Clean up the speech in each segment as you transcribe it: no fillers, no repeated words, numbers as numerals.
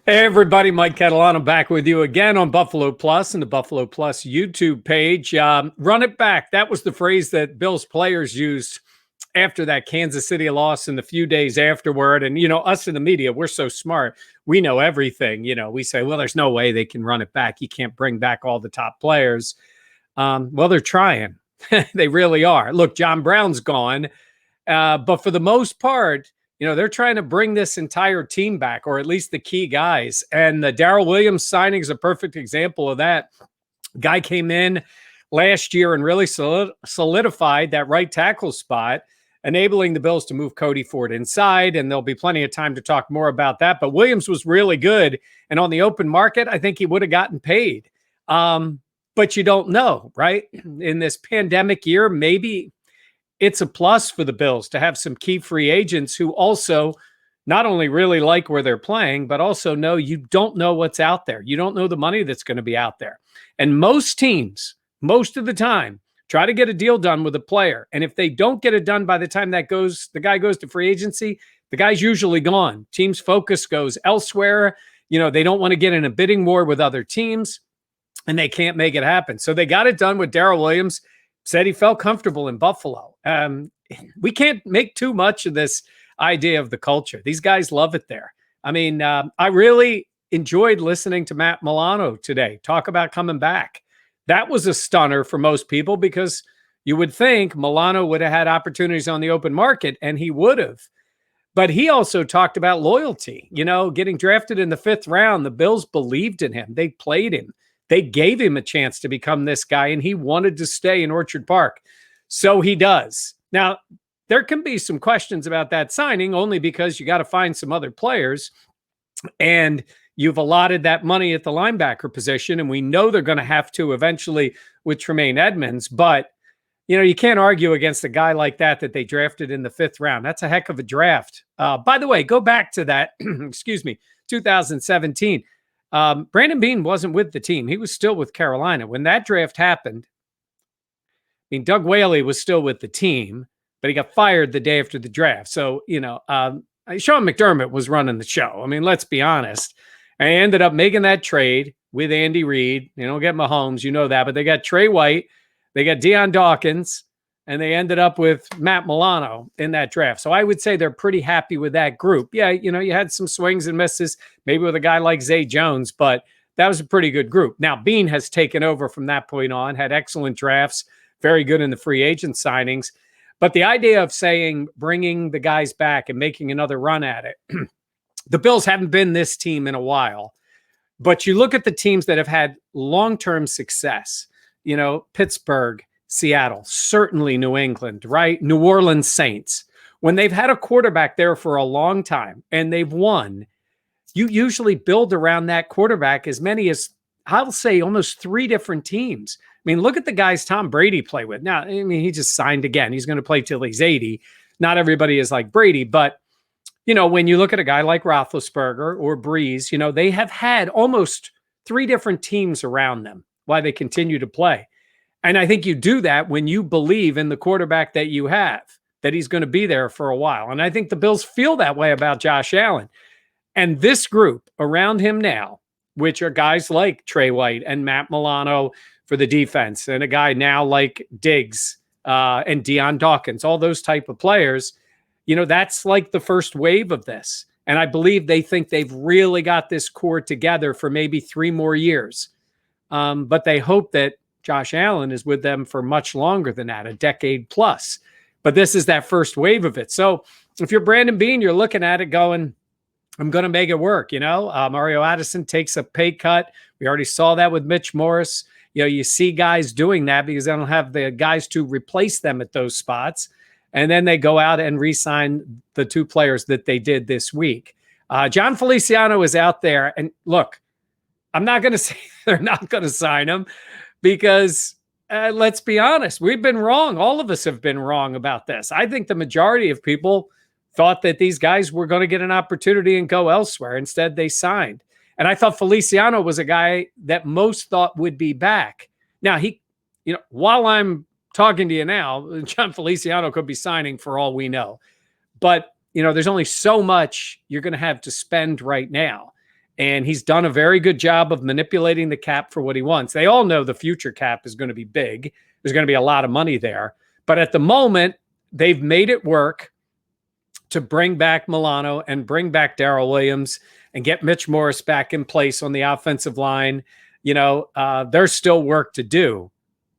Hey everybody, Mike Catalana back with you again on Buffalo Plus and the Buffalo Plus YouTube page. Run it back. That was the phrase that Bills players used after that Kansas City loss and the few days afterward. And, us in the media, we're so smart. We know everything. We say, well, there's no way they can run it back. You can't bring back all the top players. Well, they're trying. They really are. Look, John Brown's gone. But for the most part, they're trying to bring this entire team back, or at least the key guys. And the Daryl Williams signing is a perfect example of that. Guy came in last year and really solidified that right tackle spot, enabling the Bills to move Cody Ford inside. And there'll be plenty of time to talk more about that. But Williams was really good. And on the open market, I think he would have gotten paid. But you don't know, right? In this pandemic year, maybe it's a plus for the Bills to have some key free agents who also not only really like where they're playing, but also know you don't know what's out there. You don't know the money that's going to be out there. And most teams, most of the time, try to get a deal done with a player. And if they don't get it done by the time the guy goes to free agency, the guy's usually gone. Teams' focus goes elsewhere. They don't want to get in a bidding war with other teams, and they can't make it happen. So they got it done with Daryl Williams. Said he felt comfortable in Buffalo. We can't make too much of this idea of the culture. These guys love it there. I mean, I really enjoyed listening to Matt Milano today talk about coming back. That was a stunner for most people because you would think Milano would have had opportunities on the open market, and he would have. But he also talked about loyalty, getting drafted in the 5th round. The Bills believed in him. They played him. They gave him a chance to become this guy, and he wanted to stay in Orchard Park. So he does. Now, there can be some questions about that signing only because you got to find some other players, and you've allotted that money at the linebacker position, and we know they're going to have to eventually with Tremaine Edmonds. But, you can't argue against a guy like that they drafted in the 5th round. That's a heck of a draft. By the way, go back to that, 2017. Brandon Beane wasn't with the team. He was still with Carolina. When that draft happened, Doug Whaley was still with the team, but he got fired the day after the draft. So, Sean McDermott was running the show. I mean, let's be honest. I ended up making that trade with Andy Reid. They don't get Mahomes, that, but they got Trey White, they got Deion Dawkins, and they ended up with Matt Milano in that draft. So I would say they're pretty happy with that group. Yeah, you had some swings and misses, maybe with a guy like Zay Jones, but that was a pretty good group. Now, Beane has taken over from that point on, had excellent drafts, very good in the free agent signings. But the idea of bringing the guys back and making another run at it, the Bills haven't been this team in a while. But you look at the teams that have had long-term success, Pittsburgh, Seattle, certainly New England, right? New Orleans Saints. When they've had a quarterback there for a long time and they've won, you usually build around that quarterback as many as, I'll say, almost 3 different teams. I mean, look at the guys Tom Brady played with. Now, he just signed again. He's going to play till he's 80. Not everybody is like Brady, but, when you look at a guy like Roethlisberger or Breeze, they have had almost 3 different teams around them while they continue to play. And I think you do that when you believe in the quarterback that you have, that he's going to be there for a while. And I think the Bills feel that way about Josh Allen. And this group around him now, which are guys like Trey White and Matt Milano for the defense, and a guy now like Diggs and Deion Dawkins, all those type of players, that's like the first wave of this. And I believe they think they've really got this core together for maybe 3 more years. But they hope that Josh Allen is with them for much longer than that, a decade plus. But this is that first wave of it. So if you're Brandon Beane, you're looking at it going, I'm going to make it work. Mario Addison takes a pay cut. We already saw that with Mitch Morris. You see guys doing that because they don't have the guys to replace them at those spots. And then they go out and re-sign the 2 players that they did this week. John Feliciano is out there. And look, I'm not going to say they're not going to sign him because let's be honest, we've been wrong. All of us have been wrong about this. I think the majority of people thought that these guys were going to get an opportunity and go elsewhere. Instead, they signed. And I thought Feliciano was a guy that most thought would be back. Now, while I'm talking to you now, John Feliciano could be signing for all we know. But, there's only so much you're going to have to spend right now. And he's done a very good job of manipulating the cap for what he wants. They all know the future cap is going to be big. There's going to be a lot of money there. But at the moment, they've made it work to bring back Milano and bring back Daryl Williams and get Mitch Morris back in place on the offensive line. There's still work to do.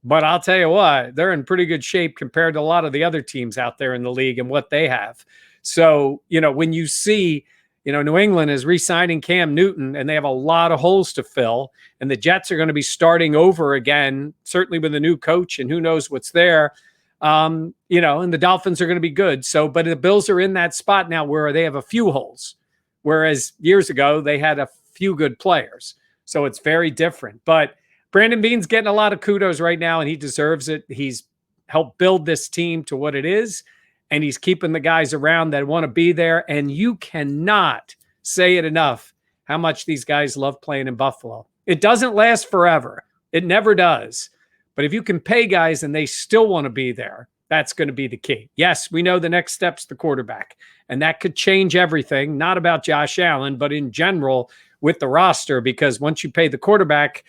But I'll tell you what, they're in pretty good shape compared to a lot of the other teams out there in the league and what they have. So, when you see, New England is re-signing Cam Newton and they have a lot of holes to fill, and the Jets are going to be starting over again, certainly with a new coach and who knows what's there. And the Dolphins are going to be good. So, but the Bills are in that spot now where they have a few holes, whereas years ago they had a few good players. So it's very different. But Brandon Beane's getting a lot of kudos right now, and he deserves it. He's helped build this team to what it is, and he's keeping the guys around that want to be there. And you cannot say it enough how much these guys love playing in Buffalo. It doesn't last forever. It never does. But if you can pay guys and they still want to be there, that's going to be the key. Yes, we know the next step's the quarterback, and that could change everything, not about Josh Allen, but in general with the roster, because once you pay the quarterback,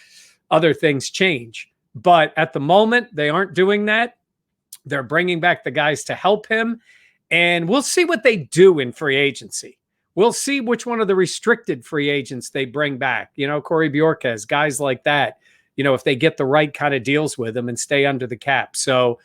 other things change. But at the moment, they aren't doing that. They're bringing back the guys to help him, and we'll see what they do in free agency. We'll see which one of the restricted free agents they bring back. Corey Bjorquez, guys like that, if they get the right kind of deals with them and stay under the cap. So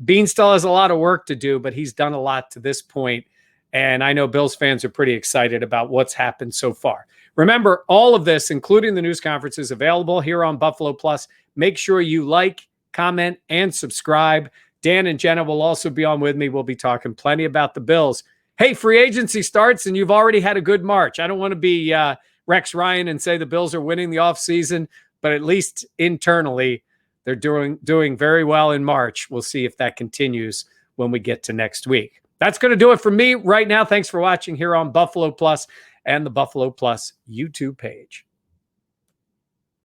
Beane still has a lot of work to do, but he's done a lot to this point. And I know Bills fans are pretty excited about what's happened so far. Remember, all of this, including the news conference, is available here on Buffalo Plus. Make sure you like, comment, and subscribe. Dan and Jenna will also be on with me. We'll be talking plenty about the Bills. Hey, free agency starts, and you've already had a good March. I don't want to be Rex Ryan and say the Bills are winning the offseason, but at least internally, they're doing very well in March. We'll see if that continues when we get to next week. That's going to do it for me right now. Thanks for watching here on Buffalo Plus and the Buffalo Plus YouTube page.